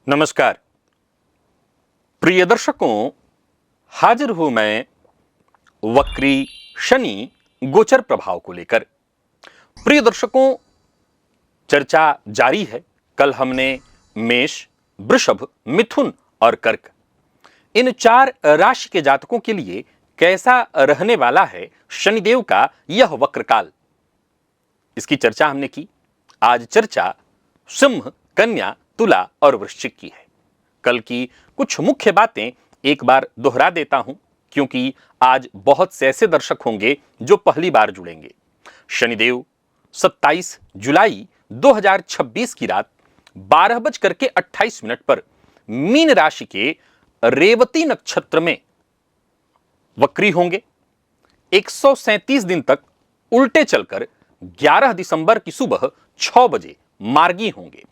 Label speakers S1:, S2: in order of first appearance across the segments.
S1: नमस्कार प्रिय दर्शकों, हाजिर हूं मैं वक्री शनि गोचर प्रभाव को लेकर। प्रिय दर्शकों, चर्चा जारी है। कल हमने मेष, वृषभ, मिथुन और कर्क इन चार राशि के जातकों के लिए कैसा रहने वाला है शनिदेव का यह वक्र काल, इसकी चर्चा हमने की। आज चर्चा सिंह, कन्या, तुला और वृश्चिक की है। कल की कुछ मुख्य बातें एक बार दोहरा देता हूं, क्योंकि आज बहुत से ऐसे दर्शक होंगे जो पहली बार जुड़ेंगे। शनिदेव 27 जुलाई 2026 की रात 12:28 पर मीन राशि के रेवती नक्षत्र में वक्री होंगे। 137 दिन तक उल्टे चलकर 11 दिसंबर की सुबह 6 बजे मार्गी होंगे।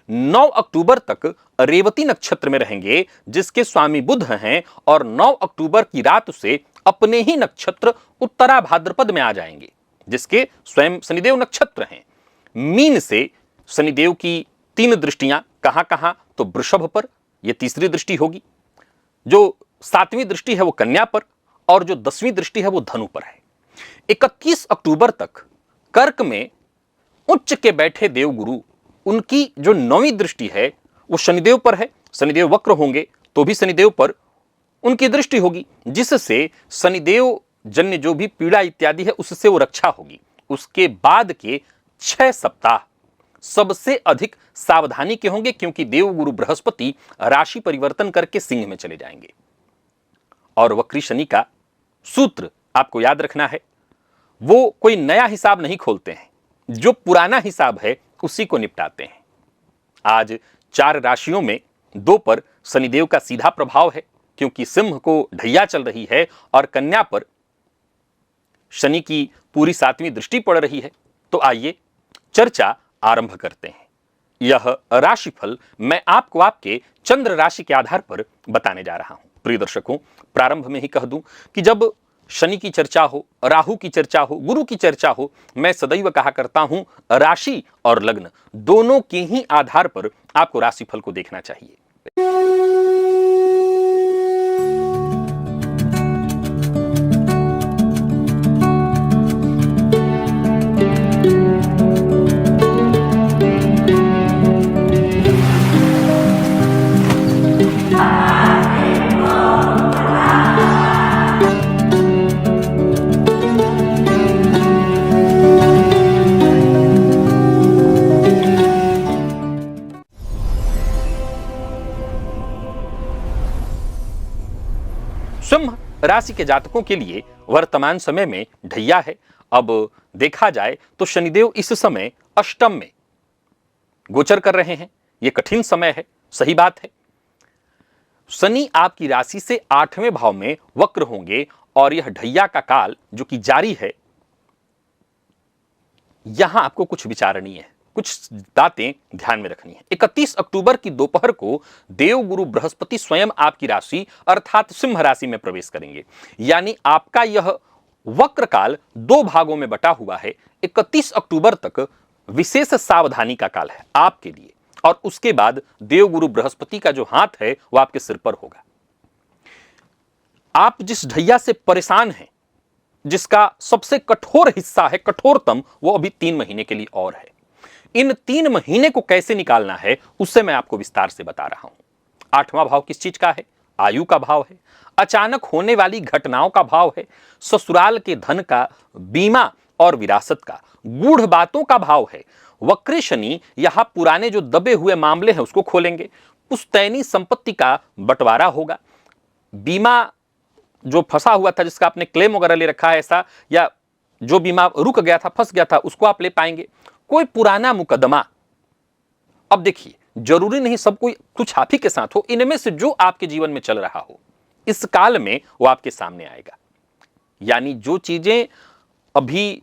S1: 9 अक्टूबर तक रेवती नक्षत्र में रहेंगे, जिसके स्वामी बुध हैं, और 9 अक्टूबर की रात से अपने ही नक्षत्र उत्तरा भाद्रपद में आ जाएंगे, जिसके स्वयं शनिदेव नक्षत्र हैं। मीन से शनिदेव की 3 दृष्टियां कहां-कहां, तो वृषभ पर यह तीसरी दृष्टि होगी, जो 7वीं दृष्टि है वो कन्या पर, और जो 10वीं दृष्टि है वो धनु पर है। 31 अक्टूबर तक कर्क में उच्च के बैठे देवगुरु, उनकी जो 9वीं दृष्टि है वो शनिदेव पर है। शनिदेव वक्र होंगे तो भी शनिदेव पर उनकी दृष्टि होगी, जिससे शनिदेव जन्य जो भी पीड़ा इत्यादि है उससे वो रक्षा होगी। उसके बाद के 6 सप्ताह सबसे अधिक सावधानी के होंगे, क्योंकि देवगुरु बृहस्पति राशि परिवर्तन करके सिंह में चले जाएंगे। और वक्री शनि का सूत्र आपको याद रखना है, वो कोई नया हिसाब नहीं खोलते हैं, जो पुराना हिसाब है उसी को निपटाते हैं। आज 4 राशियों में 2 पर शनिदेव का सीधा प्रभाव है, क्योंकि सिंह को ढैया चल रही है और कन्या पर शनि की पूरी 7वीं दृष्टि पड़ रही है। तो आइए चर्चा आरंभ करते हैं। यह राशिफल मैं आपको आपके चंद्र राशि के आधार पर बताने जा रहा हूं। प्रिय दर्शकों, प्रारंभ में ही कह दूं कि जब शनि की चर्चा हो, राहु की चर्चा हो, गुरु की चर्चा हो, मैं सदैव कहा करता हूं राशि और लग्न दोनों के ही आधार पर आपको राशिफल को देखना चाहिए। सिंह राशि के जातकों के लिए वर्तमान समय में ढैया है। अब देखा जाए तो शनिदेव इस समय अष्टम में गोचर कर रहे हैं। यह कठिन समय है, सही बात है। शनि आपकी राशि से 8वें भाव में वक्र होंगे, और यह ढैया का काल जो कि जारी है, यहां आपको कुछ विचारणीय है, कुछ बातें ध्यान में रखनी है। 31 अक्टूबर की दोपहर को देवगुरु बृहस्पति स्वयं आपकी राशि अर्थात सिंह राशि में प्रवेश करेंगे। यानी आपका यह वक्र काल 2 भागों में बटा हुआ है। 31 अक्टूबर तक विशेष सावधानी का काल है आपके लिए, और उसके बाद देवगुरु बृहस्पति का जो हाथ है वह आपके सिर पर होगा। आप जिस ढैया से परेशान हैं, जिसका सबसे कठोर हिस्सा है, कठोरतम, वो अभी 3 महीने के लिए और है। इन 3 महीने को कैसे निकालना है उससे मैं आपको विस्तार से बता रहा हूं। 8वां भाव किस चीज का है? आयु का भाव है, अचानक होने वाली घटनाओं का भाव है, ससुराल के धन का, बीमा और विरासत का, गूढ़ बातों का भाव है। वक्री शनि यहां पुराने जो दबे हुए मामले हैं उसको खोलेंगे। पुश्तैनी संपत्ति का बंटवारा होगा। बीमा जो फंसा हुआ था, जिसका आपने क्लेम वगैरह ले रखा है ऐसा, या जो बीमा रुक गया था, फंस गया था, उसको आप ले पाएंगे। कोई पुराना मुकदमा, अब देखिए जरूरी नहीं सब कोई कुछ आप ही के साथ हो, इनमें से जो आपके जीवन में चल रहा हो इस काल में वो आपके सामने आएगा। यानी जो चीजें अभी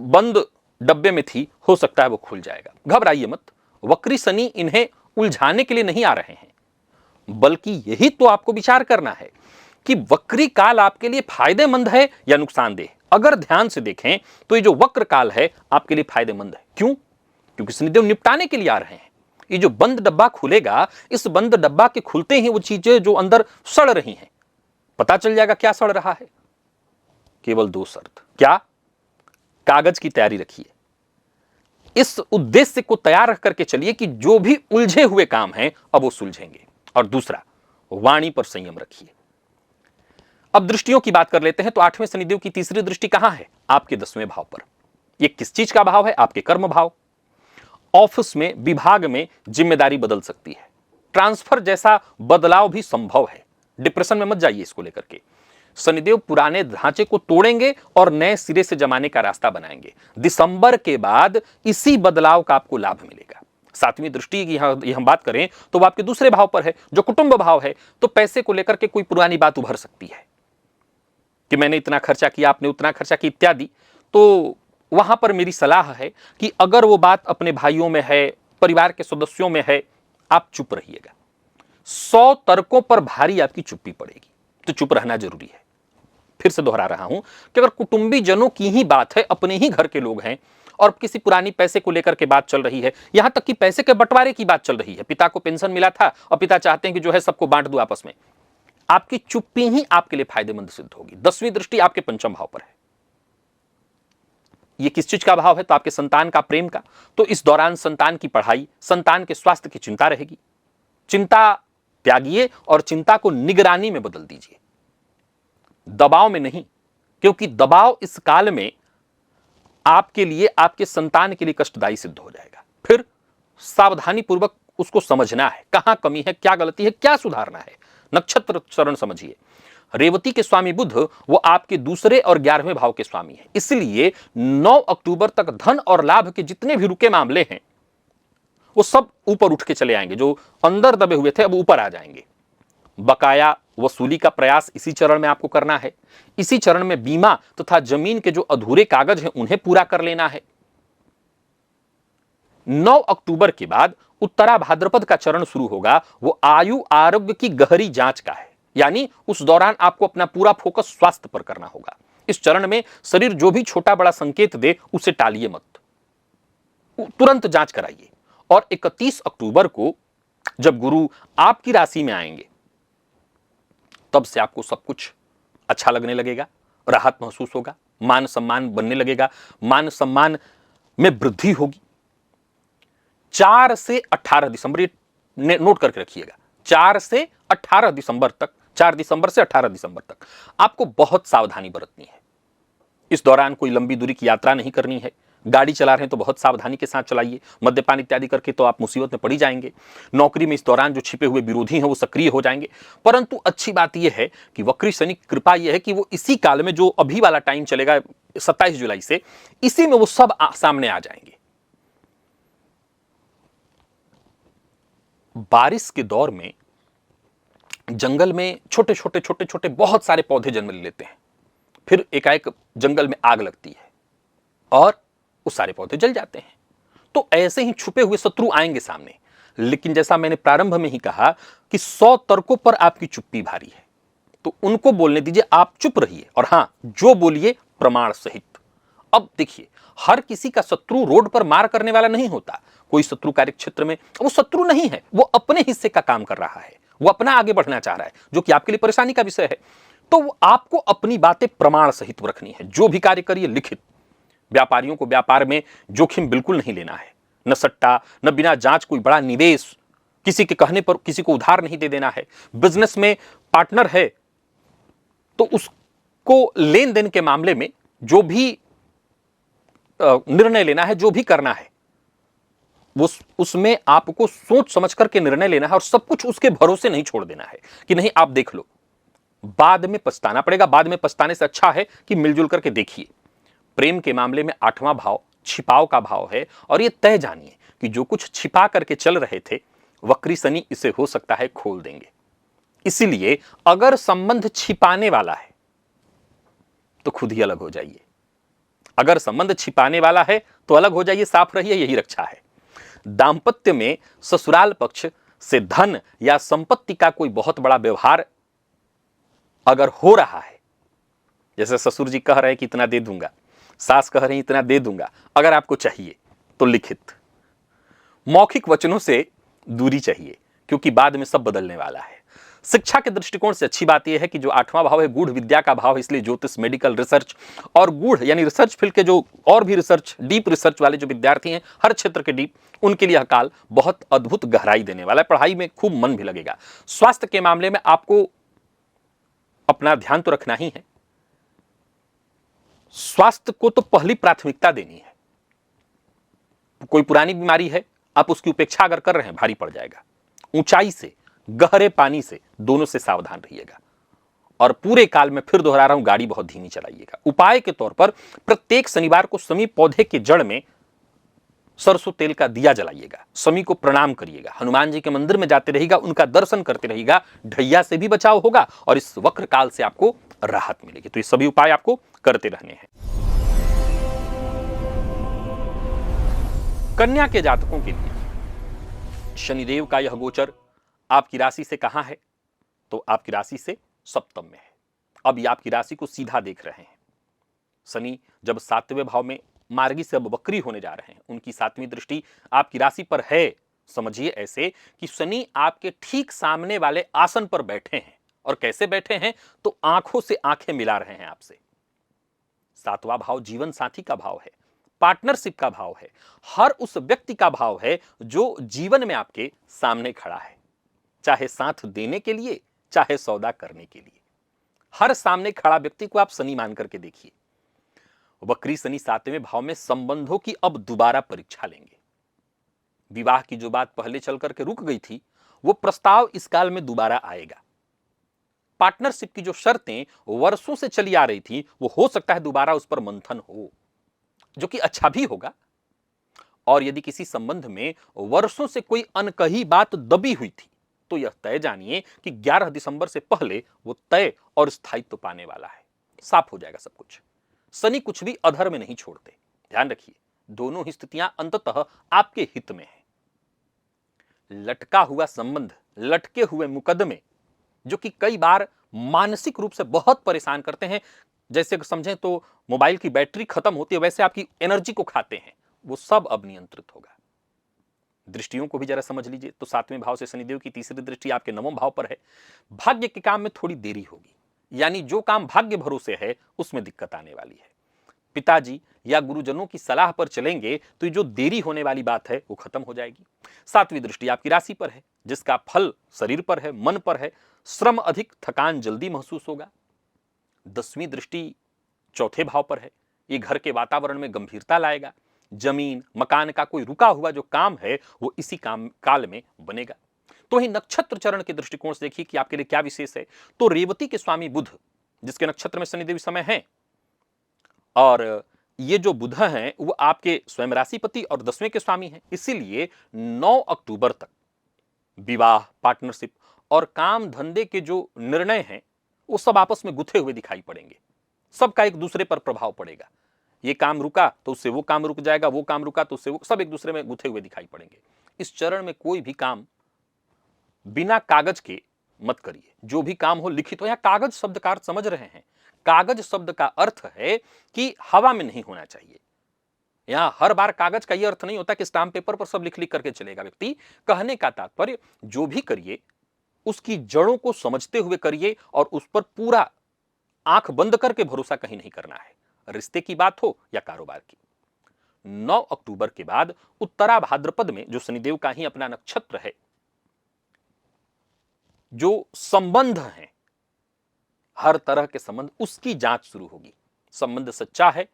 S1: बंद डब्बे में थी, हो सकता है वो खुल जाएगा। घबराइए मत, वक्री शनि इन्हें उलझाने के लिए नहीं आ रहे हैं, बल्कि यही तो आपको विचार करना है कि वक्री काल आपके लिए फायदेमंद है या नुकसानदेह। अगर ध्यान से देखें तो ये जो वक्र काल है आपके लिए फायदेमंद है। क्यों? क्योंकि शनिदेव निपटाने के लिए आ रहे हैं। ये जो बंद डब्बा खुलेगा, इस बंद डब्बा के खुलते ही वो चीजें जो अंदर सड़ रही हैं, पता चल जाएगा क्या सड़ रहा है। केवल दो शर्त, क्या? कागज की तैयारी रखिए, इस उद्देश्य को तैयार रख करके चलिए कि जो भी उलझे हुए काम हैं अब वो सुलझेंगे। और दूसरा, वाणी पर संयम रखिए। अब दृष्टियों की बात कर लेते हैं। तो 8वें शनिदेव की तीसरी दृष्टि कहां है? आपके 10वें भाव पर। ये किस चीज का भाव है? आपके कर्म भाव। ऑफिस में, विभाग में जिम्मेदारी बदल सकती है, ट्रांसफर जैसा बदलाव भी संभव है। डिप्रेशन में मत जाइए इसको लेकर के। शनिदेव पुराने ढांचे को तोड़ेंगे और नए सिरे से जमाने का रास्ता बनाएंगे। दिसंबर के बाद इसी बदलाव का आपको लाभ मिलेगा। 7वीं दृष्टि की हम बात करें तो वो आपके दूसरे भाव पर है, जो कुटुंब भाव है। तो पैसे को लेकर के कोई पुरानी बात उभर सकती है कि मैंने इतना खर्चा किया, आपने उतना खर्चा किया इत्यादि। तो वहां पर मेरी सलाह है कि अगर वो बात अपने भाइयों में है, परिवार के सदस्यों में है, आप चुप रहिएगा। 100 तर्कों पर भारी आपकी चुप्पी पड़ेगी, तो चुप रहना जरूरी है। फिर से दोहरा रहा हूं कि अगर कुटुंबी जनों की ही बात है, अपने ही घर के लोग हैं, और किसी पुरानी पैसे को लेकर के बात चल रही है, यहां तक कि पैसे के बंटवारे की बात चल रही है, पिता को पेंशन मिला था और पिता चाहते हैं कि जो है सबको बांट दो आपस में, आपकी चुप्पी ही आपके लिए फायदेमंद सिद्ध होगी। 10वीं दृष्टि आपके पंचम भाव पर है। ये किस चीज का भाव है? तो आपके संतान का, प्रेम का। तो इस दौरान संतान की पढ़ाई, संतान के स्वास्थ्य की चिंता रहेगी। चिंता त्यागिए और चिंता को निगरानी में बदल दीजिए, दबाव में नहीं, क्योंकि दबाव इस काल में आपके लिए, आपके संतान के लिए कष्टदायी सिद्ध हो जाएगा। फिर सावधानी पूर्वक उसको समझना है, कहां कमी है, क्या गलती है, क्या सुधारना है। नक्षत्र चरण समझिए। रेवती के स्वामी बुध वो आपके दूसरे और 11वें भाव के स्वामी हैं, इसलिए 9 अक्टूबर तक धन और लाभ के जितने भी रुके मामले हैं वो सब ऊपर उठ के चले आएंगे। जो अंदर दबे हुए थे अब ऊपर आ जाएंगे। बकाया वसूली का प्रयास इसी चरण में आपको करना है। इसी चरण में बीमा तथा जमीन के जो अधूरे कागज हैं उन्हें पूरा कर लेना है। 9 अक्टूबर के बाद उत्तरा भाद्रपद का चरण शुरू होगा। वो आयु आरोग्य की गहरी जांच का है, यानी उस दौरान आपको अपना पूरा फोकस स्वास्थ्य पर करना होगा। इस चरण में शरीर जो भी छोटा बड़ा संकेत दे उसे टालिए मत, तुरंत जांच कराइए। और 31 अक्टूबर को जब गुरु आपकी राशि में आएंगे तब से आपको सब कुछ अच्छा लगने लगेगा, राहत महसूस होगा, मान सम्मान बनने लगेगा, मान सम्मान में वृद्धि होगी। 4 से 18 दिसंबर, ये नोट करके रखिएगा, 4 से 18 दिसंबर तक, 4 दिसंबर से 18 दिसंबर तक आपको बहुत सावधानी बरतनी है। इस दौरान कोई लंबी दूरी की यात्रा नहीं करनी है। गाड़ी चला रहे हैं तो बहुत सावधानी के साथ चलाइए, मद्यपान इत्यादि करके तो आप मुसीबत में पड़ी जाएंगे। नौकरी में इस दौरान जो छिपे हुए विरोधी हैं वो सक्रिय हो जाएंगे। परंतु अच्छी बात यह है कि वक्री शनि की कृपा यह है कि वो इसी काल में, जो अभी वाला टाइम चलेगा 27 जुलाई से, इसी में वो सब सामने आ जाएंगे। बारिश के दौर में जंगल में छोटे छोटे बहुत सारे पौधे जन्म ले लेते हैं। फिर एकाएक जंगल में आग लगती है और वो सारे पौधे जल जाते हैं। तो ऐसे ही छुपे हुए शत्रु आएंगे सामने। लेकिन जैसा मैंने प्रारंभ में ही कहा कि 100 तर्कों पर आपकी चुप्पी भारी है, तो उनको बोलने दीजिए, आप चुप रहिए। और हां, जो बोलिए प्रमाण सहित। अब देखिए, हर किसी का शत्रु रोड पर मार करने वाला नहीं होता। कोई शत्रु कार्य क्षेत्र में, वो शत्रु नहीं है, वो अपने हिस्से का काम कर रहा है, वो अपना आगे बढ़ना चाह रहा है, जो कि आपके लिए परेशानी का विषय है। तो आपको अपनी बातें प्रमाण सहित रखनी है। जो भी कार्य करिए लिखित। व्यापारियों को व्यापार में जोखिम बिल्कुल नहीं लेना है, न सट्टा, न बिना जांच कोई बड़ा निवेश, किसी के कहने पर किसी को उधार नहीं दे देना है। बिजनेस में पार्टनर है तो उसको लेन देन के मामले में जो भी निर्णय लेना है, जो भी करना है, वो उसमें आपको सोच समझ करके निर्णय लेना है और सब कुछ उसके भरोसे नहीं छोड़ देना है कि नहीं आप देख लो, बाद में पछताना पड़ेगा। बाद में पछताने से अच्छा है कि मिलजुल करके देखिए। प्रेम के मामले में 8वां भाव छिपाव का भाव है और ये तय जानिए कि जो कुछ छिपा करके चल रहे थे, वक्री शनि इसे हो सकता है खोल देंगे। इसीलिए अगर संबंध छिपाने वाला है तो खुद ही अलग हो जाइए। अगर संबंध छिपाने वाला है तो अलग हो जाइए, साफ रहिए, यही रक्षा है। दांपत्य में ससुराल पक्ष से धन या संपत्ति का कोई बहुत बड़ा व्यवहार अगर हो रहा है, जैसे ससुर जी कह रहे हैं कि इतना दे दूंगा, सास कह रहे हैं इतना दे दूंगा, अगर आपको चाहिए तो लिखित। मौखिक वचनों से दूरी चाहिए, क्योंकि बाद में सब बदलने वाला है। शिक्षा के दृष्टिकोण से अच्छी बात यह है कि जो 8वां भाव है गूढ़ विद्या का भाव है, इसलिए ज्योतिष, मेडिकल, रिसर्च और गूढ़ यानी रिसर्च फील्ड के जो और भी रिसर्च, डीप रिसर्च वाले जो विद्यार्थी हैं, हर क्षेत्र के डीप, उनके लिए यह काल बहुत अद्भुत गहराई देने वाला है। पढ़ाई में खूब मन भी लगेगा। स्वास्थ्य के मामले में आपको अपना ध्यान तो रखना ही है। स्वास्थ्य को तो पहली प्राथमिकता देनी है। कोई पुरानी बीमारी है, आप उसकी उपेक्षा अगर कर रहे हैं, भारी पड़ जाएगा। ऊंचाई से, गहरे पानी से, दोनों से सावधान रहिएगा। और पूरे काल में फिर दोहरा रहा हूं, गाड़ी बहुत धीमी चलाइएगा। उपाय के तौर पर प्रत्येक शनिवार को समी पौधे के जड़ में सरसों तेल का दिया जलाइएगा, समी को प्रणाम करिएगा, हनुमान जी के मंदिर में जाते रहिएगा, उनका दर्शन करते रहिएगा। ढैया से भी बचाव होगा और इस वक्र काल से आपको राहत मिलेगी। तो ये सभी उपाय आपको करते रहने हैं। कन्या के जातकों के लिए शनिदेव का यह गोचर आपकी राशि से कहां है? तो आपकी राशि से सप्तम में है। अब ये आपकी राशि को सीधा देख रहे हैं। शनि जब 7वें भाव में मार्गी से अब वक्री होने जा रहे हैं, उनकी 7वीं दृष्टि आपकी राशि पर है। समझिए ऐसे कि शनि आपके ठीक सामने वाले आसन पर बैठे हैं। और कैसे बैठे हैं? तो आंखों से आंखें मिला रहे हैं आपसे। 7वां भाव जीवन साथी का भाव है, पार्टनरशिप का भाव है, हर उस व्यक्ति का भाव है जो जीवन में आपके सामने खड़ा है, चाहे साथ देने के लिए, चाहे सौदा करने के लिए। हर सामने खड़ा व्यक्ति को आप शनि मान करके देखिए। वक्री शनि 7वें भाव में संबंधों की अब दोबारा परीक्षा लेंगे। विवाह की जो बात पहले चल करके रुक गई थी, वो प्रस्ताव इस काल में दोबारा आएगा। पार्टनरशिप की जो शर्तें वर्षों से चली आ रही थी, वो हो सकता है दोबारा उस पर मंथन हो, जो कि अच्छा भी होगा। और यदि किसी संबंध में वर्षों से कोई अनकही बात दबी हुई थी, तो यह तय जानिए कि 11 दिसंबर से पहले वो तय और स्थायित्व पाने वाला है। साफ हो जाएगा सब कुछ। शनि कुछ भी अधर में नहीं छोड़ते, ध्यान रखिए। दोनों ही स्थितियां अंततः आपके हित में है। लटका हुआ संबंध, लटके हुए मुकदमे, जो कि कई बार मानसिक रूप से बहुत परेशान करते हैं, जैसे समझें तो मोबाइल की बैटरी खत्म होती है, वैसे आपकी एनर्जी को खाते हैं, वो सब अब नियंत्रित होगा। दृष्टियों को भी जरा समझ लीजिए। तो 7वें भाव से शनिदेव की तीसरी दृष्टि आपके 9वें भाव पर है। भाग्य के काम में थोड़ी देरी होगी, यानी जो काम भाग्य भरोसे है उसमें दिक्कत आने वाली है। पिताजी या गुरुजनों की सलाह पर चलेंगे तो ये जो देरी होने वाली बात है वो खत्म हो जाएगी। 7वीं दृष्टि आपकी राशि पर है, जिसका फल शरीर पर है, मन पर है। श्रम अधिक, थकान जल्दी महसूस होगा। 10वीं दृष्टि चौथे भाव पर है, ये घर के वातावरण में गंभीरता लाएगा। जमीन मकान का कोई रुका हुआ जो काम है वो इसी काम काल में बनेगा। तो ही नक्षत्र चरण के दृष्टिकोण से देखिए कि आपके लिए क्या विशेष है। तो रेवती के स्वामी बुध, जिसके नक्षत्र में शनिदेव इस समय है, और ये जो बुध हैं वो आपके स्वयं राशिपति और 10वें के स्वामी हैं। इसीलिए 9 अक्टूबर तक विवाह, पार्टनरशिप और काम धंधे के जो निर्णय हैं वो सब आपस में गुथे हुए दिखाई पड़ेंगे। सबका एक दूसरे पर प्रभाव पड़ेगा। ये काम रुका तो उससे वो काम रुक जाएगा, वो काम रुका तो उससे वो, सब एक दूसरे में गुथे हुए दिखाई पड़ेंगे। इस चरण में कोई भी काम बिना कागज के मत करिए। जो भी काम हो लिखित हो। या कागज शब्द का अर्थ समझ रहे हैं? कागज शब्द का अर्थ है कि हवा में नहीं होना चाहिए। यहां हर बार कागज का यह अर्थ नहीं होता कि स्टाम्प पेपर पर सब लिख लिख करके चलेगा व्यक्ति। कहने का तात्पर्य जो भी करिए उसकी जड़ों को समझते हुए करिए और उस पर पूरा आंख बंद करके भरोसा कहीं नहीं करना है, रिश्ते की बात हो या कारोबार की। 9 अक्टूबर के बाद उत्तरा भाद्रपद में जो शनिदेव का ही अपना नक्षत्र है, जो संबंध है, हर तरह के संबंध, उसकी जांच शुरू होगी। संबंध सच्चा है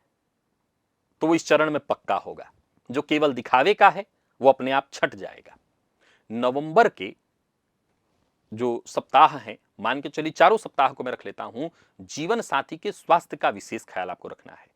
S1: तो वो इस चरण में पक्का होगा। जो केवल दिखावे का है वो अपने आप छट जाएगा। नवंबर के जो सप्ताह हैं, मान के चलिए चारों सप्ताह को मैं रख लेता हूं, जीवन साथी के स्वास्थ्य का विशेष ख्याल आपको रखना है।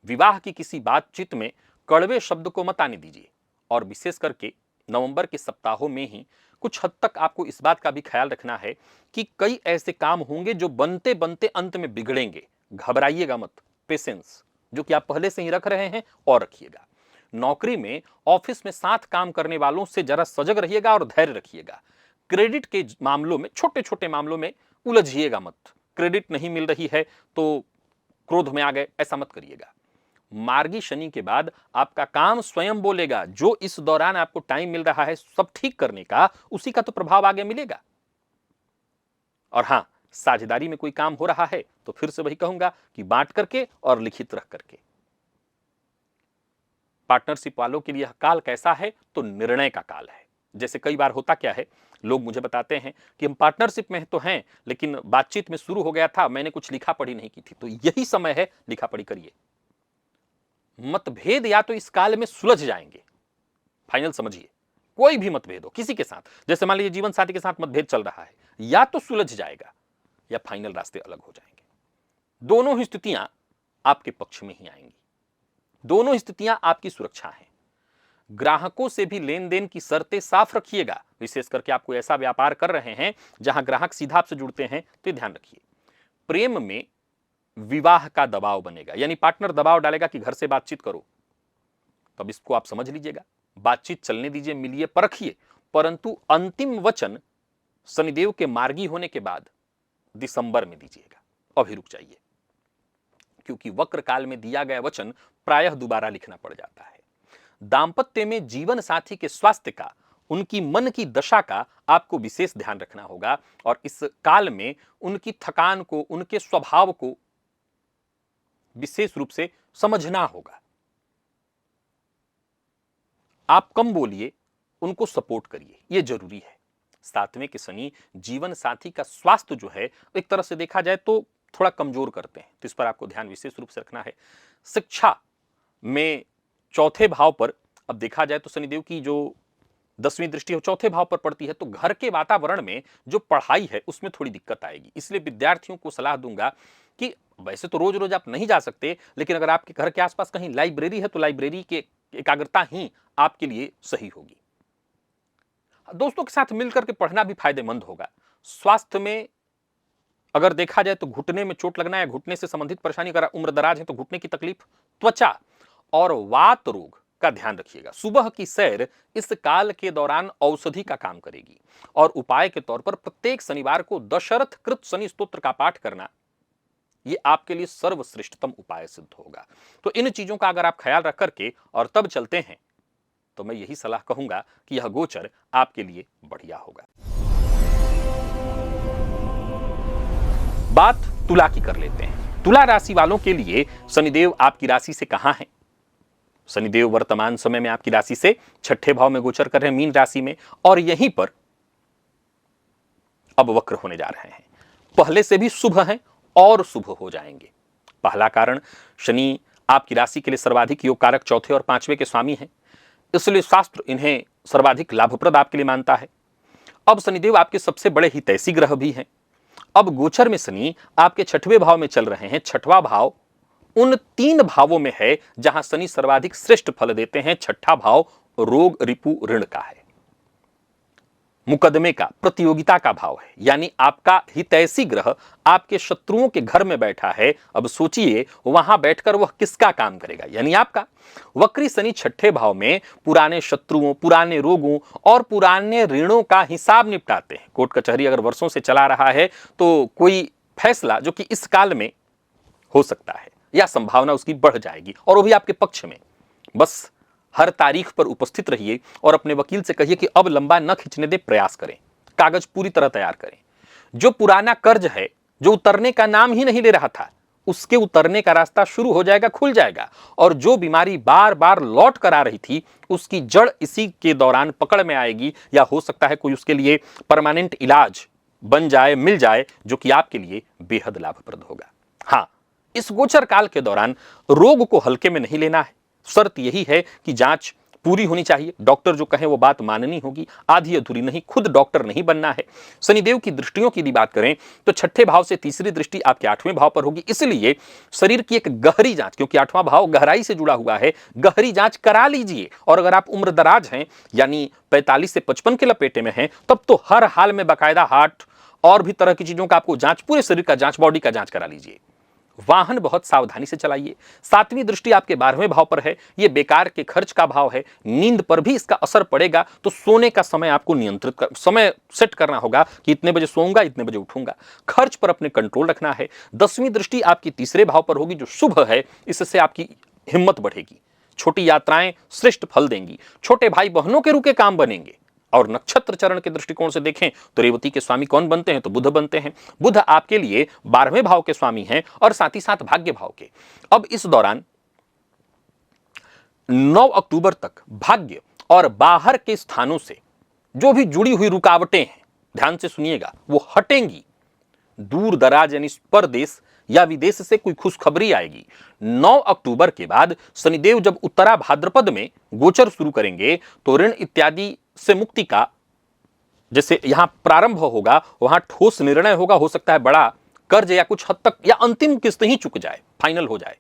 S1: विवाह की किसी बातचीत में कड़वे शब्द को मत आने दीजिए। और विशेष करके नवंबर के सप्ताहों में ही कुछ हद तक आपको इस बात का भी ख्याल रखना है कि कई ऐसे काम होंगे जो बनते बनते अंत में बिगड़ेंगे। घबराइएगा मत, पेशेंस जो कि आप पहले से ही रख रहे हैं और रखिएगा। नौकरी में, ऑफिस में साथ काम करने वालों से जरा सजग रहिएगा और धैर्य रखिएगा। क्रेडिट के मामलों में, छोटे छोटे मामलों में उलझिएगा मत। क्रेडिट नहीं मिल रही है तो क्रोध में आ गए, ऐसा मत करिएगा। मार्गी शनि के बाद आपका काम स्वयं बोलेगा। जो इस दौरान आपको टाइम मिल रहा है सब ठीक करने का, उसी का तो प्रभाव आगे मिलेगा। और हां, साझेदारी में कोई काम हो रहा है तो फिर से वही कहूंगा कि बांट करके और लिखित रख करके। पार्टनरशिप वालों के लिए काल कैसा है? तो निर्णय का काल है। जैसे कई बार होता क्या है, लोग मुझे बताते हैं कि हम पार्टनरशिप में तो हैं, लेकिन बातचीत में शुरू हो गया था, मैंने कुछ लिखा पढ़ी नहीं की थी। तो यही समय है, लिखा पढ़ी करिए। मतभेद या तो इस काल में सुलझ जाएंगे, फाइनल समझिए। कोई भी मतभेद हो किसी के साथ, जैसे मान लीजिए जीवन साथी के साथ मतभेद चल रहा है, या तो सुलझ जाएगा या फाइनल रास्ते अलग हो जाएंगे। दोनों ही स्थितियां आपके पक्ष में ही आएंगी, दोनों स्थितियां आपकी सुरक्षा हैं। ग्राहकों से भी लेन देन की शर्तें साफ रखिएगा, विशेष करके आप कोई ऐसा व्यापार कर रहे हैं जहां ग्राहक सीधा आपसे जुड़ते हैं तो ध्यान रखिए। प्रेम में विवाह का दबाव बनेगा, यानी पार्टनर दबाव डालेगा कि घर से बातचीत करो, तब इसको आप समझ लीजिएगा। बातचीत चलने दीजिए, मिलिए, परखिए, परंतु अंतिम वचन शनिदेव के मार्गी होने के बाद दिसंबर में दीजिएगा। अभी रुक जाइए, क्योंकि वक्र काल में दिया गया वचन प्रायः दोबारा लिखना पड़ जाता है। दांपत्य में जीवन साथी के स्वास्थ्य का, उनकी मन की दशा का आपको विशेष ध्यान रखना होगा, और इस काल में उनकी थकान को, उनके स्वभाव को विशेष रूप से समझना होगा। आप कम बोलिए, उनको सपोर्ट करिए, यह जरूरी है। 7वें के शनि जीवन साथी का स्वास्थ्य जो है एक तरह से देखा जाए तो थोड़ा कमजोर करते हैं, तो इस पर आपको ध्यान विशेष रूप से रखना है। शिक्षा में चौथे भाव पर, अब देखा जाए तो शनिदेव की जो 10वीं दृष्टि चौथे भाव पर पड़ती है, तो घर के वातावरण में जो पढ़ाई है उसमें थोड़ी दिक्कत आएगी। इसलिए विद्यार्थियों को सलाह दूंगा कि वैसे तो रोज रोज आप नहीं जा सकते, लेकिन अगर आपके घर के आसपास कहीं लाइब्रेरी है तो लाइब्रेरी के एकाग्रता ही आपके लिए सही होगी। दोस्तों के साथ मिलकर के पढ़ना भी फायदेमंद होगा। स्वास्थ्य में अगर देखा जाए तो घुटने में चोट लगना या घुटने से संबंधित परेशानी, अगर उम्र दराज है तो घुटने की तकलीफ, त्वचा और वात रोग का ध्यान रखिएगा। सुबह की सैर इस काल के दौरान औषधि का काम करेगी, और उपाय के तौर पर प्रत्येक शनिवार को दशरथ कृत शनि स्तोत्र का पाठ करना, यह आपके लिए सर्वश्रेष्ठतम उपाय सिद्ध होगा। तो इन चीजों का अगर आप ख्याल रख करके और तब चलते हैं, तो मैं यही सलाह कहूंगा कि यह गोचर आपके लिए बढ़िया होगा। बात तुला की कर लेते हैं। तुला राशि वालों के लिए शनिदेव आपकी राशि से कहां है? शनिदेव वर्तमान समय में आपकी राशि से 6ठे भाव में गोचर कर रहे हैं, मीन राशि में, और यहीं पर अब वक्र होने जा रहे हैं। पहले से भी शुभ हैं और शुभ हो जाएंगे। पहला कारण, शनि आपकी राशि के लिए सर्वाधिक योग कारक चौथे और 5वें के स्वामी हैं, इसलिए शास्त्र इन्हें सर्वाधिक लाभप्रद आपके लिए मानता है। अब शनिदेव आपके सबसे बड़े हितैषी ग्रह भी हैं। अब गोचर में शनि आपके 6वें भाव में चल रहे हैं। 6वां भाव उन 3 भावों में है जहां शनि सर्वाधिक श्रेष्ठ फल देते हैं। 6ठा भाव रोग, रिपु, ऋण का है, मुकदमे का, प्रतियोगिता का भाव है, यानी आपका हितैषी ग्रह आपके शत्रुओं के घर में बैठा है। अब सोचिए वहां बैठकर वह किसका काम करेगा, यानी आपका। वक्री शनि 6ठे भाव में पुराने शत्रुओं, पुराने रोगों और पुराने ऋणों का हिसाब निपटाते हैं। कोर्ट कचहरी अगर वर्षों से चला रहा है तो कोई फैसला जो कि इस काल में हो सकता है या संभावना उसकी बढ़ जाएगी, और वो भी आपके पक्ष में। बस हर तारीख पर उपस्थित रहिए और अपने वकील से कहिए कि अब लंबा न खींचने दे, प्रयास करें, कागज पूरी तरह तैयार करें। जो पुराना कर्ज है, जो उतरने का नाम ही नहीं ले रहा था, उसके उतरने का रास्ता शुरू हो जाएगा, खुल जाएगा। और जो बीमारी बार बार लौट कर आ रही थी, उसकी जड़ इसी के दौरान पकड़ में आएगी, या हो सकता है कोई उसके लिए परमानेंट इलाज बन जाए, मिल जाए, जो कि आपके लिए बेहद लाभप्रद होगा। हाँ, इस गोचर काल के दौरान रोग को हल्के में नहीं लेना है। शर्त यही है कि जांच पूरी होनी चाहिए, डॉक्टर जो कहें वो बात माननी होगी, आधी अधूरी नहीं। खुद डॉक्टर नहीं बनना है। शनिदेव की दृष्टियों की यदि बात करें तो 6ठे भाव से तीसरी दृष्टि आपके 8वें भाव पर होगी, इसलिए शरीर की एक गहरी जांच, क्योंकि 8वां भाव गहराई से जुड़ा हुआ है, गहरी जांच करा लीजिए। और अगर आप उम्र दराज हैं, यानी 45 से 55 के लपेटे में हैं, तब तो हर हाल में बाकायदा हार्ट और भी तरह की चीजों का आपको जांच, पूरे शरीर का जांच, बॉडी का जांच करा लीजिए। वाहन बहुत सावधानी से चलाइए। 7वीं दृष्टि आपके 12वें भाव पर है, यह बेकार के खर्च का भाव है, नींद पर भी इसका असर पड़ेगा। तो सोने का समय आपको नियंत्रित कर, समय सेट करना होगा कि इतने बजे सोऊंगा, इतने बजे उठूंगा। खर्च पर अपने कंट्रोल रखना है। 10वीं दृष्टि आपकी तीसरे भाव पर होगी, जो शुभ है, इससे आपकी हिम्मत बढ़ेगी, छोटी यात्राएं श्रेष्ठ फल देंगी, छोटे भाई बहनों के रुके काम बनेंगे। और नक्षत्र चरण के दृष्टिकोण से देखें तो रेवती के स्वामी कौन बनते हैं? तो बुध बनते हैं। बुध आपके लिए 12वें भाव के स्वामी हैं और साथ ही साथ भाग्य भाव के। अब इस दौरान 9 अक्टूबर तक भाग्य और बाहर के स्थानों से जो भी जुड़ी हुई रुकावटें हैं, ध्यान से सुनिएगा, वो हटेंगी। दूर दराज यानी परदेश या विदेश से कोई खुशखबरी आएगी। 9 अक्टूबर के बाद शनिदेव जब उत्तरा भाद्रपद में गोचर शुरू करेंगे तो ऋण इत्यादि से मुक्ति का जैसे यहां प्रारंभ होगा, वहां ठोस निर्णय होगा। हो सकता है बड़ा कर्ज या कुछ हद तक या अंतिम किस्त ही चुक जाए, फाइनल हो जाए,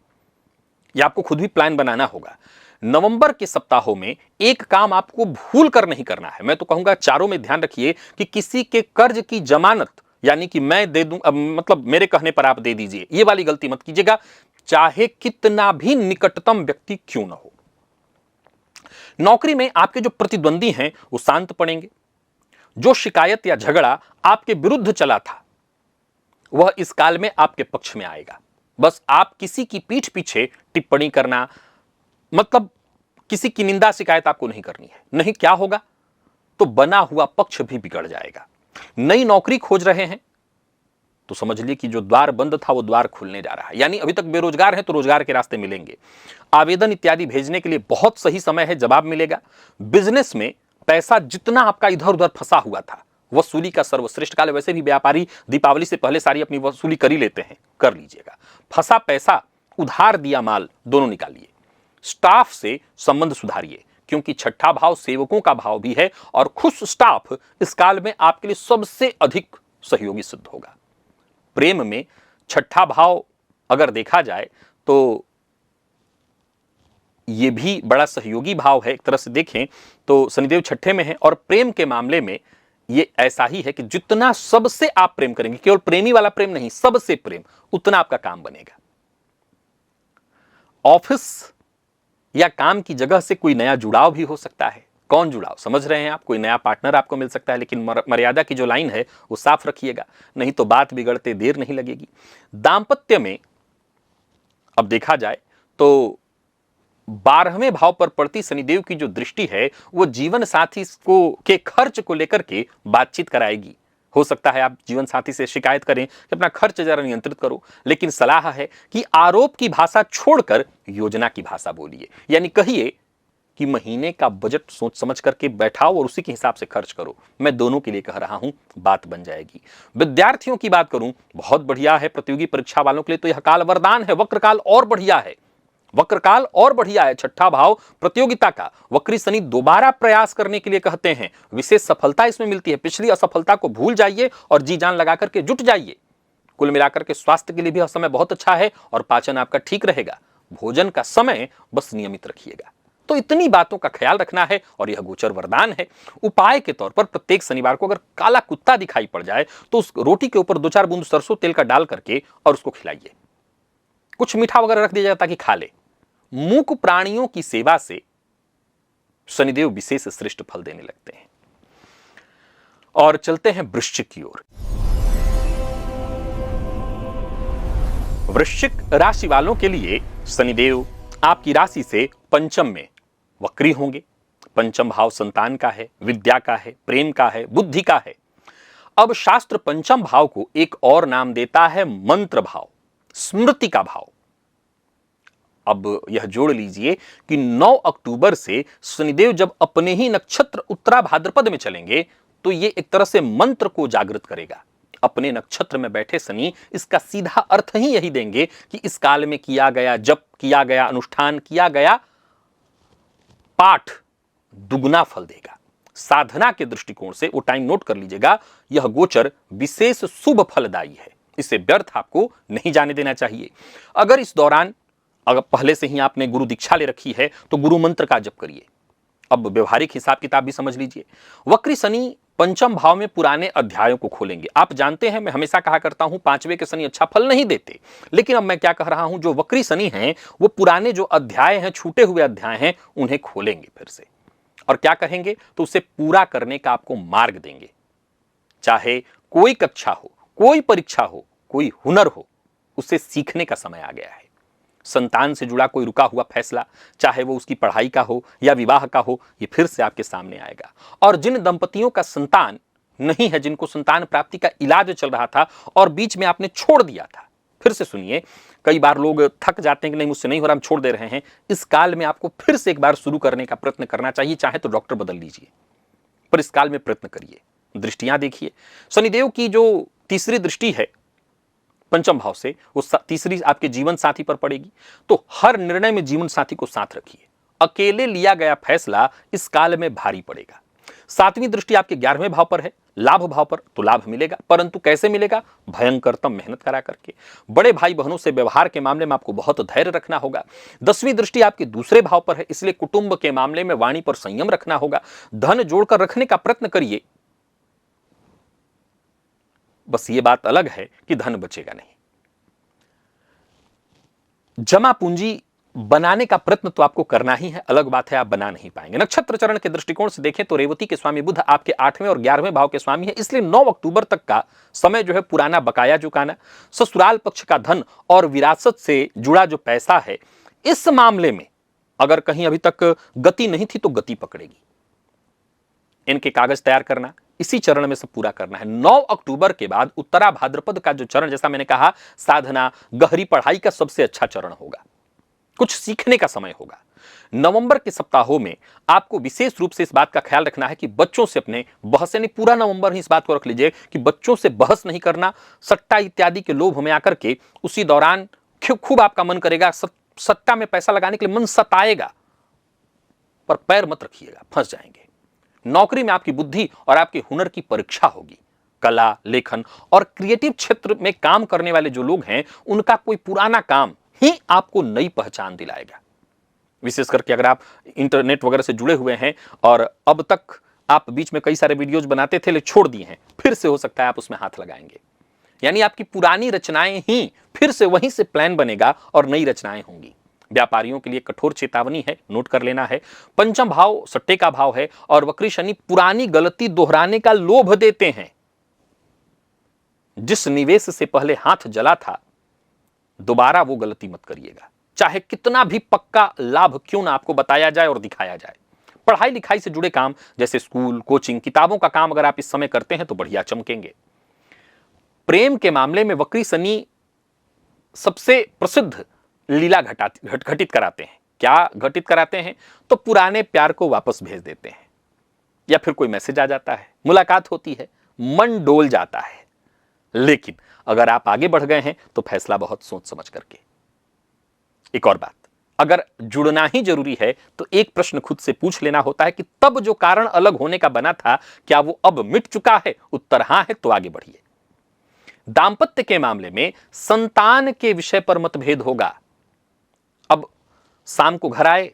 S1: या आपको खुद भी प्लान बनाना होगा। नवंबर के सप्ताहों में एक काम आपको भूल कर नहीं करना है। मैं तो कहूंगा चारों में ध्यान रखिए कि किसी के कर्ज की जमानत यानी कि मैं दे दूं, मतलब मेरे कहने पर आप दे दीजिए, ये वाली गलती मत कीजिएगा, चाहे कितना भी निकटतम व्यक्ति क्यों ना हो। नौकरी में आपके जो प्रतिद्वंदी हैं वो शांत पड़ेंगे। जो शिकायत या झगड़ा आपके विरुद्ध चला था वह इस काल में आपके पक्ष में आएगा। बस आप किसी की पीठ पीछे टिप्पणी करना, मतलब किसी की निंदा शिकायत आपको नहीं करनी है। नहीं क्या होगा? तो बना हुआ पक्ष भी बिगड़ जाएगा। नई नौकरी खोज रहे हैं तो समझ लीजिए कि जो द्वार बंद था वो द्वार खुलने जा रहा है, यानी अभी तक बेरोजगार हैं तो रोजगार के रास्ते मिलेंगे। आवेदन इत्यादि भेजने के लिए बहुत सही समय है, जवाब मिलेगा। बिजनेस में पैसा जितना आपका इधर उधर फंसा हुआ था, वसूली का सर्वश्रेष्ठ काल है। वैसे भी व्यापारी दीपावली से पहले सारी अपनी वसूली कर ही लेते हैं, कर लीजिएगा। फंसा पैसा, उधार दिया माल, दोनों निकालिए। स्टाफ से संबंध सुधारिए क्योंकि छठा भाव सेवकों का भाव भी है और खुश स्टाफ इस काल में आपके लिए सबसे अधिक सहयोगी सिद्ध होगा। प्रेम में छठा भाव अगर देखा जाए तो यह भी बड़ा सहयोगी भाव है। एक तरह से देखें तो शनिदेव छठे में है और प्रेम के मामले में यह ऐसा ही है कि जितना सबसे आप प्रेम करेंगे, केवल प्रेमी वाला प्रेम नहीं, सबसे प्रेम, उतना आपका काम बनेगा। ऑफिस या काम की जगह से कोई नया जुड़ाव भी हो सकता है। कौन जुड़ाव? समझ रहे हैं आप? कोई नया पार्टनर आपको मिल सकता है, लेकिन मर्यादा की जो लाइन है वो साफ रखिएगा, नहीं तो बात बिगड़ते देर नहीं लगेगी। दांपत्य में अब देखा जाए तो 12वें भाव पर पड़ती शनिदेव की जो दृष्टि है वो जीवन साथी को के खर्च को लेकर के बातचीत कराएगी। हो सकता है आप जीवन साथी से शिकायत करें कि अपना खर्च जरा नियंत्रित करो, लेकिन सलाह है कि आरोप की भाषा छोड़कर योजना की भाषा बोलिए। यानी कहिए कि महीने का बजट सोच समझ करके बैठाओ और उसी के हिसाब से खर्च करो। मैं दोनों के लिए कह रहा हूं, बात बन जाएगी। विद्यार्थियों की बात करूं, बहुत बढ़िया है। प्रतियोगी परीक्षा वालों के लिए तो यह काल वरदान है। वक्र काल और बढ़िया है, वक्र काल और बढ़िया है। छठा भाव प्रतियोगिता का, वक्री शनि दोबारा प्रयास करने के लिए कहते हैं। विशेष सफलता इसमें मिलती है। पिछली असफलता को भूल जाइए और जी जान लगा करके जुट जाइए। कुल मिलाकर के स्वास्थ्य के लिए भी समय बहुत अच्छा है और पाचन आपका ठीक रहेगा। भोजन का समय बस नियमित रखिएगा। तो इतनी बातों का ख्याल रखना है और यह गोचर वरदान है। उपाय के तौर पर प्रत्येक शनिवार को अगर काला कुत्ता दिखाई पड़ जाए तो उस रोटी के ऊपर 2-4 बूंद सरसों तेल का डाल करके और उसको खिलाइए। कुछ मीठा वगैरह रख दिया जाए ताकि खा ले। मूक प्राणियों की सेवा से शनिदेव विशेष श्रेष्ठ फल देने लगते हैं। और चलते हैं वृश्चिक की ओर। वृश्चिक राशि वालों के लिए शनिदेव आपकी राशि से पंचम में वक्री होंगे। पंचम भाव संतान का है, विद्या का है, प्रेम का है, बुद्धि का है। अब शास्त्र पंचम भाव को एक और नाम देता है मंत्र भाव, स्मृति का भाव। अब यह जोड़ लीजिए कि 9 अक्टूबर से शनिदेव जब अपने ही नक्षत्र उत्तरा भाद्रपद में चलेंगे तो यह एक तरह से मंत्र को जागृत करेगा। अपने नक्षत्र में बैठे शनि इसका सीधा अर्थ ही यही देंगे कि इस काल में किया गया जप, किया गया अनुष्ठान, किया गया पाठ दुगना फल देगा। साधना के दृष्टिकोण से वो टाइम नोट कर लीजिएगा, यह गोचर विशेष शुभ फलदायी है। इसे व्यर्थ आपको नहीं जाने देना चाहिए। अगर इस दौरान अगर पहले से ही आपने गुरु दीक्षा ले रखी है तो गुरु मंत्र का जप करिए। अब व्यवहारिक हिसाब किताब भी समझ लीजिए। वक्री शनि पंचम भाव में पुराने अध्यायों को खोलेंगे। आप जानते हैं मैं हमेशा कहा करता हूं 5वें के शनि अच्छा फल नहीं देते, लेकिन अब मैं क्या कह रहा हूं, जो वक्री शनि हैं वो पुराने जो अध्याय हैं, छूटे हुए अध्याय हैं, उन्हें खोलेंगे फिर से। और क्या कहेंगे तो उसे पूरा करने का आपको मार्ग देंगे। चाहे कोई कक्षा हो, कोई परीक्षा हो, कोई हुनर हो, उसे सीखने का समय आ गया है। संतान से जुड़ा कोई रुका हुआ फैसला, चाहे वो उसकी पढ़ाई का हो या विवाह का हो, ये फिर से आपके सामने आएगा। और जिन दंपतियों का संतान नहीं है, जिनको संतान प्राप्ति का इलाज चल रहा था और बीच में आपने छोड़ दिया था, फिर से सुनिए। कई बार लोग थक जाते हैं कि नहीं मुझसे नहीं हो रहा, हम छोड़ दे रहे हैं। इस काल में आपको फिर से एक बार शुरू करने का प्रयत्न करना चाहिए, चाहे तो डॉक्टर बदल लीजिए, पर इस काल में प्रयत्न करिए। दृष्टियां देखिए, शनिदेव की जो तीसरी दृष्टि है पंचम भाव से, वो तीसरी आपके जीवन साथी पर पड़ेगी। तो हर निर्णय में जीवन साथी को साथ रखिए। अकेले लिया गया फैसला इस काल में भारी पड़ेगा। सातवीं दृष्टि आपके 11वें भाव पर है, लाभ भाव पर, तो लाभ मिलेगा, परंतु कैसे मिलेगा? भयंकरतम मेहनत करा करके। बड़े भाई बहनों से व्यवहार के मामले में आपको बहुत धैर्य रखना होगा। 10वीं दृष्टि आपके दूसरे भाव पर है, इसलिए कुटुंब के मामले में वाणी पर संयम रखना होगा। धन जोड़कर रखने का प्रयत्न करिए, बस ये बात अलग है कि धन बचेगा नहीं। जमा पूंजी बनाने का प्रयत्न तो आपको करना ही है, अलग बात है आप बना नहीं पाएंगे। नक्षत्र चरण के दृष्टिकोण से देखें तो रेवती के स्वामी बुध आपके 8वें और 11वें भाव के स्वामी है, इसलिए 9 अक्टूबर तक का समय जो है पुराना बकाया चुकाना, ससुराल पक्ष का धन और विरासत से जुड़ा जो पैसा है, इस मामले में अगर कहीं अभी तक गति नहीं थी तो गति पकड़ेगी। इनके कागज तैयार करना, इसी चरण में सब पूरा करना है। 9 अक्टूबर के बाद उत्तरा भाद्रपद का जो चरण, जैसा मैंने कहा, साधना, गहरी पढ़ाई का सबसे अच्छा चरण होगा, कुछ सीखने का समय होगा। नवंबर के सप्ताहों में आपको विशेष रूप से इस बात का ख्याल रखना है कि बच्चों से अपने बहस, यानी पूरा नवंबर ही इस बात को रख लीजिए कि बच्चों से बहस नहीं करना। सट्टा इत्यादि के लोभ में आकर के उसी दौरान खूब आपका मन करेगा, सट्टा में पैसा लगाने के लिए मन सताएगा, पर पैर मत रखिएगा, फंस जाएंगे। नौकरी में आपकी बुद्धि और आपके हुनर की परीक्षा होगी। कला, लेखन और क्रिएटिव क्षेत्र में काम करने वाले जो लोग हैं, उनका कोई पुराना काम ही आपको नई पहचान दिलाएगा। विशेष करके अगर आप इंटरनेट वगैरह से जुड़े हुए हैं और अब तक आप बीच में कई सारे वीडियोज बनाते थे लेकिन छोड़ दिए हैं, फिर से हो सकता है आप उसमें हाथ लगाएंगे। यानी आपकी पुरानी रचनाएं ही फिर से वहीं से प्लान बनेगा और नई रचनाएं होंगी। व्यापारियों के लिए कठोर चेतावनी है, नोट कर लेना है। पंचम भाव सट्टे का भाव है और वक्री शनि पुरानी गलती दोहराने का लोभ देते हैं। जिस निवेश से पहले हाथ जला था, दोबारा वो गलती मत करिएगा, चाहे कितना भी पक्का लाभ क्यों ना आपको बताया जाए और दिखाया जाए। पढ़ाई लिखाई से जुड़े काम जैसे स्कूल, कोचिंग, किताबों का काम अगर आप इस समय करते हैं तो बढ़िया चमकेंगे। प्रेम के मामले में वक्री शनि सबसे प्रसिद्ध लीला घटित कराते हैं। क्या घटित कराते हैं? तो पुराने प्यार को वापस भेज देते हैं, या फिर कोई मैसेज आ जाता है, मुलाकात होती है, मन डोल जाता है। लेकिन अगर आप आगे बढ़ गए हैं तो फैसला बहुत सोच समझ करके। एक और बात, अगर जुड़ना ही जरूरी है तो एक प्रश्न खुद से पूछ लेना होता है कि तब जो कारण अलग होने का बना था, क्या वो अब मिट चुका है? उत्तर हां है, तो आगे बढ़िए। दांपत्य के मामले में संतान के विषय पर मतभेद होगा। अब शाम को घर आए,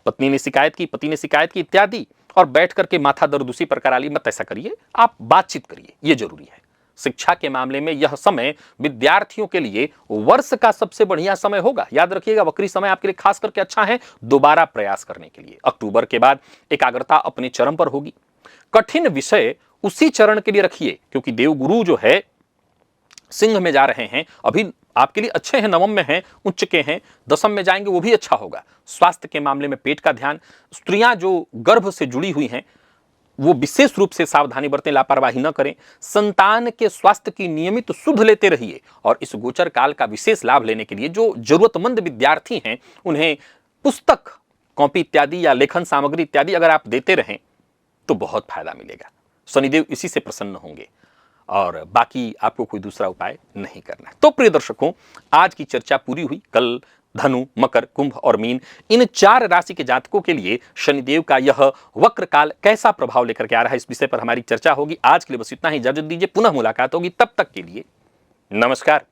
S1: पत्नी ने शिकायत की, पति ने शिकायत की इत्यादि, और बैठ करके माथा दर्द उसी पर करा ली, मत ऐसा करिए, आप बातचीत करिए, यह जरूरी है। शिक्षा के मामले में यह समय विद्यार्थियों के लिए वर्ष का सबसे बढ़िया समय होगा। याद रखिएगा, वक्री समय आपके लिए खास करके अच्छा है दोबारा प्रयास करने के लिए। अक्टूबर के बाद एकाग्रता अपने चरम पर होगी। कठिन विषय उसी चरण के लिए रखिए, क्योंकि देवगुरु जो है सिंह में जा रहे हैं, अभी आपके लिए अच्छे हैं, नवम में हैं, उच्च के हैं, दशम में जाएंगे, वो भी अच्छा होगा। स्वास्थ्य के मामले में पेट का ध्यान, स्त्रियां जो गर्भ से जुड़ी हुई हैं वो विशेष रूप से सावधानी बरतें, लापरवाही न करें। संतान के स्वास्थ्य की नियमित सुध लेते रहिए, और इस गोचर काल का विशेष लाभ लेने के लिए जो जरूरतमंद विद्यार्थी हैं उन्हें पुस्तक, कॉपी इत्यादि या लेखन सामग्री इत्यादि अगर आप देते रहें तो बहुत फायदा मिलेगा। शनिदेव इसी से प्रसन्न होंगे, और बाकी आपको कोई दूसरा उपाय नहीं करना है। तो प्रिय दर्शकों, आज की चर्चा पूरी हुई। कल धनु, मकर, कुंभ और मीन, इन 4 राशि के जातकों के लिए शनिदेव का यह वक्र काल कैसा प्रभाव लेकर के आ रहा है, इस विषय पर हमारी चर्चा होगी। आज के लिए बस इतना ही, इजाजत दीजिए, पुनः मुलाकात होगी। तब तक के लिए नमस्कार।